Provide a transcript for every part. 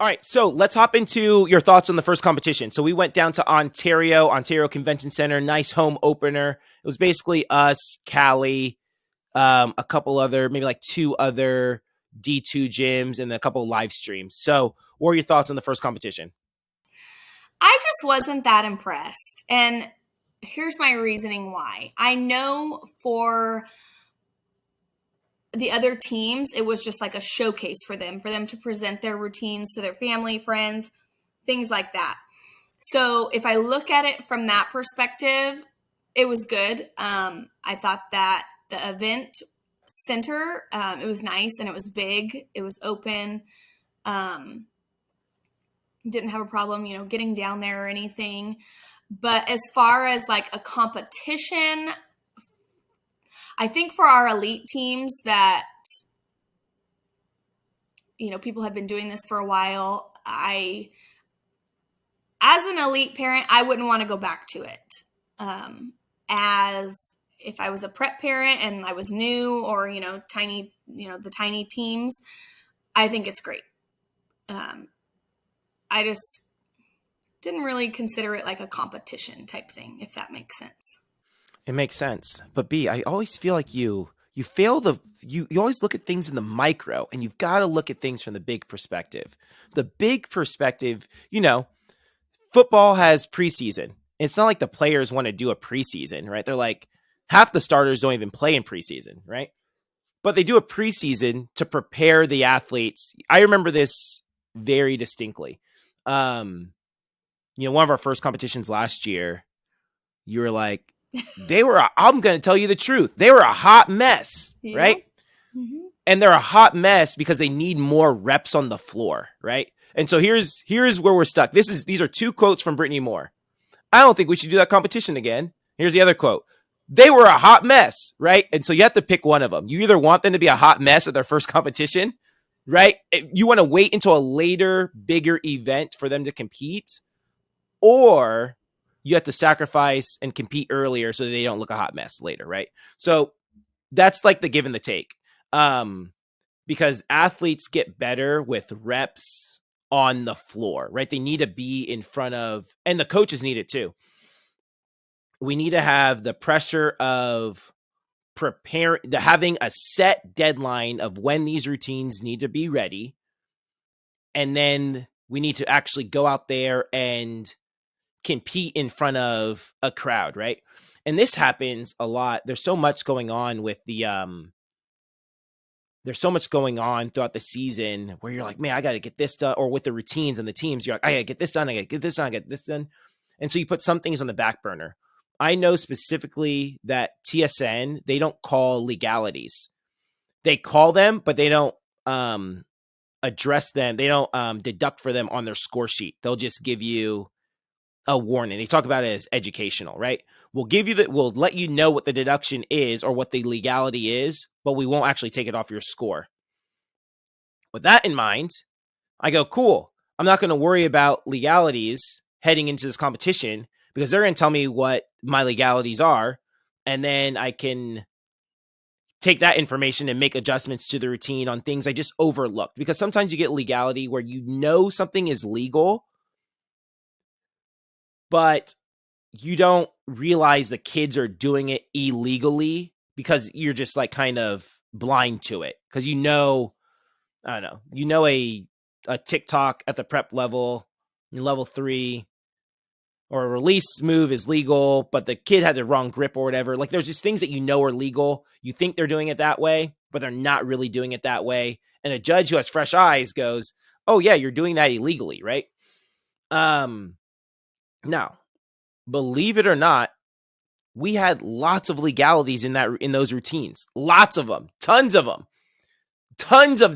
All right, so let's hop into your thoughts on the first competition. So we went down to Ontario Convention Center, nice home opener. It was basically us, Cali, a couple other, maybe like 2 other D2 gyms and a couple live streams. So what were your thoughts on the first competition? I just wasn't that impressed. And here's my reasoning why. I know for the other teams, it was just like a showcase for them to present their routines to their family, friends, things like that. So if I look at it from that perspective, it was good. I thought that the event center, it was nice and it was big. It was open. Didn't have a problem, getting down there or anything. But as far as like a competition, I think for our elite teams that, people have been doing this for a while, as an elite parent, I wouldn't want to go back to it. As if I was a prep parent and I was new or, tiny, the tiny teams, I think it's great. I just didn't really consider it like a competition type thing, if that makes sense. It makes sense. But B, I always feel like you always look at things in the micro, and you've got to look at things from the big perspective. The big perspective, football has preseason. It's not like the players want to do a preseason, right? They're like, half the starters don't even play in preseason, right? But they do a preseason to prepare the athletes. I remember this very distinctly. One of our first competitions last year, you were like, I'm going to tell you the truth. They were a hot mess, yeah. Right? Mm-hmm. And they're a hot mess because they need more reps on the floor, right? And so here's where we're stuck. These are 2 quotes from Brittany Moore. I don't think we should do that competition again. Here's the other quote. They were a hot mess, right? And so you have to pick one of them. You either want them to be a hot mess at their first competition, right? You want to wait until a later, bigger event for them to compete, or you have to sacrifice and compete earlier so that they don't look a hot mess later, right? So that's like the give and the take. Because athletes get better with reps on the floor, right? They need to be in front of, and the coaches need it too. We need to have the pressure of having a set deadline of when these routines need to be ready. And then we need to actually go out there and compete in front of a crowd, right? And this happens a lot. There's so much going on with there's so much going on throughout the season where you're like, man, I got to get this done. Or with the routines and the teams, you're like, I got to get this done. I got to get this done. I got this done. And so you put some things on the back burner. I know specifically that TSN, they don't call legalities. They call them, but they don't address them. They don't deduct for them on their score sheet. They'll just give you a warning. They talk about it as educational, right? We'll let you know what the deduction is or what the legality is, but we won't actually take it off your score. With that in mind, I go, cool. I'm not going to worry about legalities heading into this competition because they're going to tell me what my legalities are. And then I can take that information and make adjustments to the routine on things I just overlooked. Because sometimes you get legality where something is legal, but you don't realize the kids are doing it illegally because you're just like kind of blind to it. Because I don't know, a TikTok at the prep level, level 3, or a release move is legal, but the kid had the wrong grip or whatever. Like there's just things that are legal. You think they're doing it that way, but they're not really doing it that way. And a judge who has fresh eyes goes, oh yeah, you're doing that illegally, right? Now, believe it or not, we had lots of legalities in those routines. Lots of them. Tons of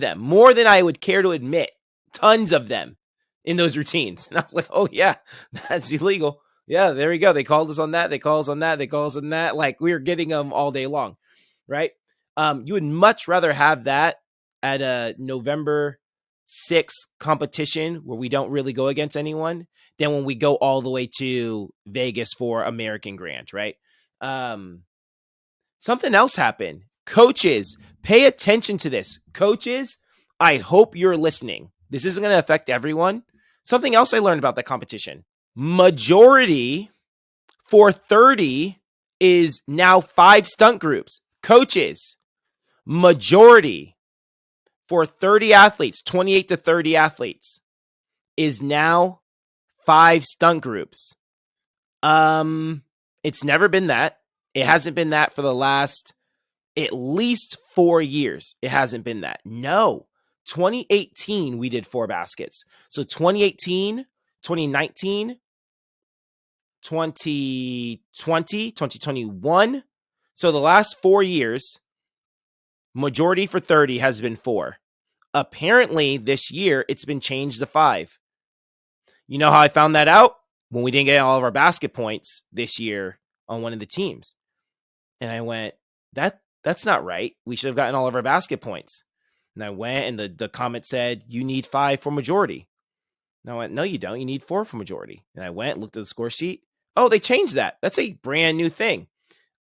them. More than I would care to admit. Tons of them in those routines. And I was like, oh yeah, that's illegal. Yeah, there we go. They called us on that. They call us on that. They call us on that. Like we were getting them all day long, right? You would much rather have that at a November 6th competition where we don't really go against anyone than when we go all the way to Vegas for American Grand, right? Something else happened. Coaches, pay attention to this. Coaches, I hope you're listening. This isn't going to affect everyone. Something else I learned about that competition: majority for 30 is now 5 stunt groups. Coaches, majority for 30 athletes, 28 to 30 athletes, is now 5 stunt groups. It's never been that. It hasn't been that for the last at least 4 years. It hasn't been that. No. 2018 we did 4 baskets. So 2018, 2019, 2020, 2021. So the last 4 years, majority for 30 has been 4. Apparently this year it's been changed to 5. You know how I found that out? When we didn't get all of our basket points this year on one of the teams. And I went, that's not right. We should have gotten all of our basket points. And I went, and the comment said, you need 5 for majority. And I went, no, you don't. You need 4 for majority. And I went, looked at the score sheet. Oh, they changed that. That's a brand new thing.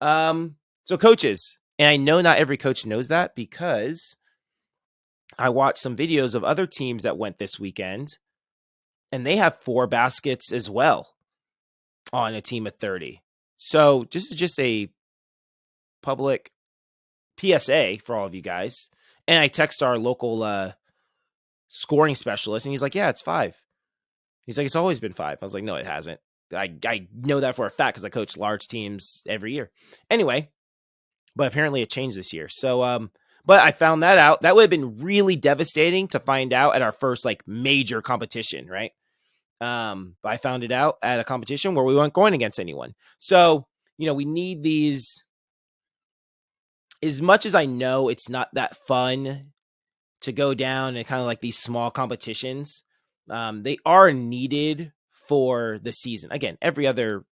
So coaches, and I know not every coach knows that because I watched some videos of other teams that went this weekend, and they have 4 baskets as well on a team of 30. So this is just a public PSA for all of you guys. And I text our local scoring specialist, and he's like, yeah, it's 5. He's like, it's always been 5. I was like, no, it hasn't. I know that for a fact because I coach large teams every year. Anyway, but apparently it changed this year. So, but I found that out. That would have been really devastating to find out at our first like major competition, right? But I found it out at a competition where we weren't going against anyone. So, we need these. As much as I know it's not that fun to go down and kind of like these small competitions, they are needed for the season. Again, every other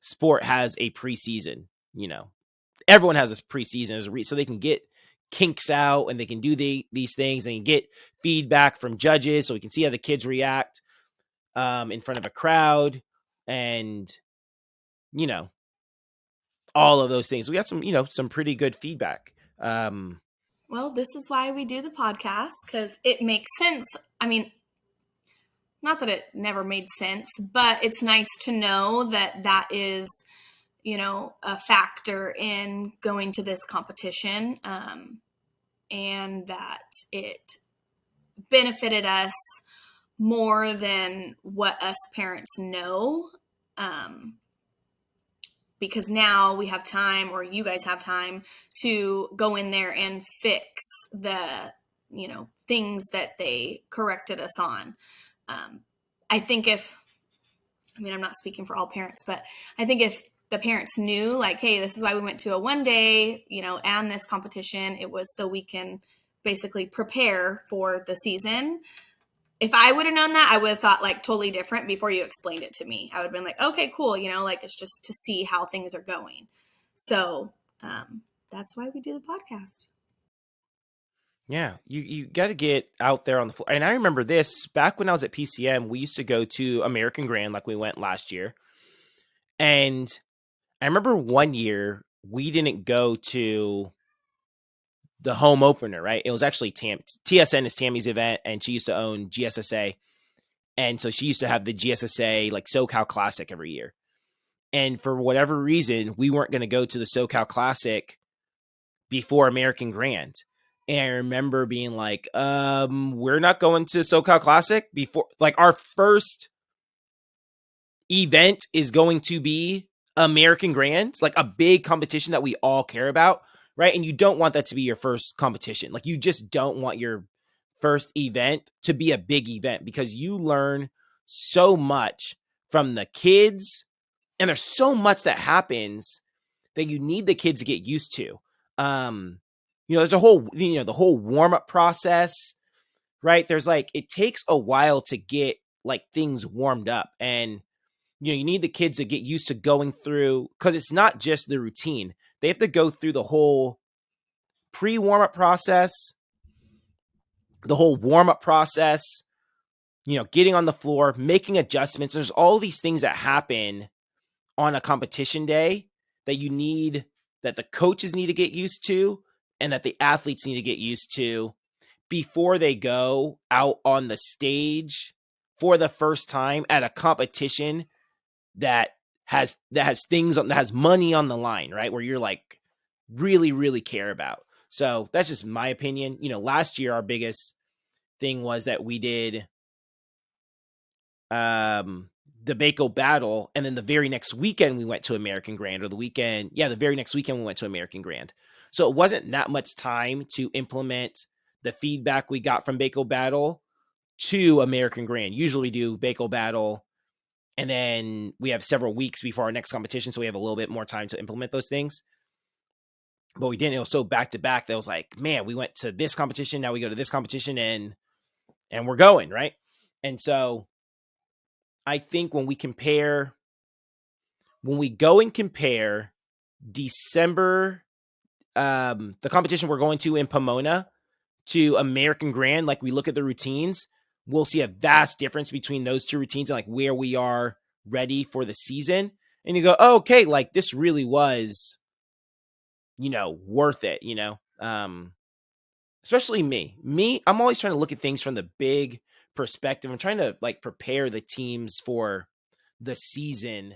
sport has a preseason. Everyone has this preseason so they can get kinks out and they can do these things and get feedback from judges so we can see how the kids react in front of a crowd and all of those things. We got some pretty good feedback. Well, this is why we do the podcast, because it makes sense. I mean, not that it never made sense, but it's nice to know that is, a factor in going to this competition, and that it benefited us more than what us parents know. Because now we have time, or you guys have time, to go in there and fix the, things that they corrected us on. I think I'm not speaking for all parents, but I think if the parents knew, like, hey, this is why we went to a one day, and this competition, it was so we can basically prepare for the season. If I would have known that, I would have thought like totally different before you explained it to me. I would have been like, okay, cool. Like it's just to see how things are going. So that's why we do the podcast. Yeah, you got to get out there on the floor. And I remember this back when I was at PCM, we used to go to American Grand like we went last year. And I remember one year we didn't go to the home opener, right? It was actually TSN is Tammy's event, and she used to own GSSA. And so she used to have the GSSA like SoCal Classic every year. And for whatever reason, we weren't going to go to the SoCal Classic before American Grand. And I remember being like, we're not going to SoCal Classic before, like, our first event is going to be American Grand, like a big competition that we all care about, right? And you don't want that to be your first competition. Like, you just don't want your first event to be a big event because you learn so much from the kids, and there's so much that happens that you need the kids to get used to. There's a whole, the whole warm-up process, right? There's like, it takes a while to get like things warmed up, and you need the kids to get used to going through, because it's not just the routine. They have to go through the whole pre-warm-up process, the whole warm-up process, getting on the floor, making adjustments. There's all these things that happen on a competition day that the coaches need to get used to, and that the athletes need to get used to before they go out on the stage for the first time at a competition that has things on, that has money on the line, right? Where you're like really, really care about. So that's just my opinion. Last year our biggest thing was that we did the Baco battle, and then the very next weekend we went to American Grand, or the very next weekend we went to American Grand. So it wasn't that much time to implement the feedback we got from Baco battle to American Grand. Usually we do Baco battle, and then we have several weeks before our next competition, so we have a little bit more time to implement those things. But we didn't. It was so back to back that was like, man, we went to this competition, now we go to this competition, and we're going, right? And so I think when we go and compare December, the competition we're going to in Pomona, to American Grand, like we look at the routines, we'll see a vast difference between those two routines and like where we are ready for the season. And you go, oh, okay, like this really was, worth it, especially me, I'm always trying to look at things from the big perspective. I'm trying to like prepare the teams for the season.